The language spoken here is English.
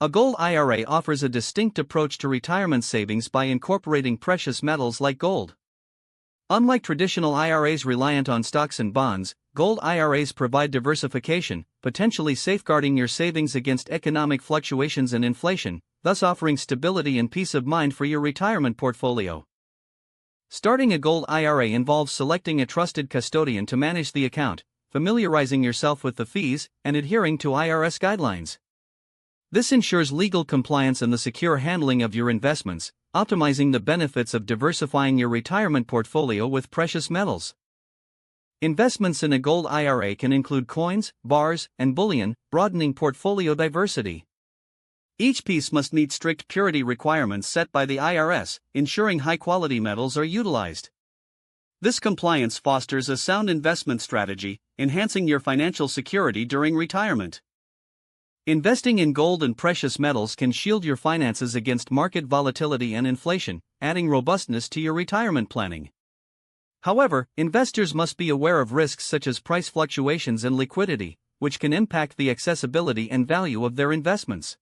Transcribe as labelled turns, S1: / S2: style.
S1: A Gold IRA offers a distinct approach to retirement savings by incorporating precious metals like gold. Unlike traditional IRAs reliant on stocks and bonds, Gold IRAs provide diversification, potentially safeguarding your savings against economic fluctuations and inflation, thus offering stability and peace of mind for your retirement portfolio. Starting a Gold IRA involves selecting a trusted custodian to manage the account, familiarizing yourself with the fees, and adhering to IRS guidelines. This ensures legal compliance and the secure handling of your investments, optimizing the benefits of diversifying your retirement portfolio with precious metals. Investments in a Gold IRA can include coins, bars, and bullion, broadening portfolio diversity. Each piece must meet strict purity requirements set by the IRS, ensuring high-quality metals are utilized. This compliance fosters a sound investment strategy, enhancing your financial security during retirement. Investing in gold and precious metals can shield your finances against market volatility and inflation, adding robustness to your retirement planning. However, investors must be aware of risks such as price fluctuations and liquidity, which can impact the accessibility and value of their investments.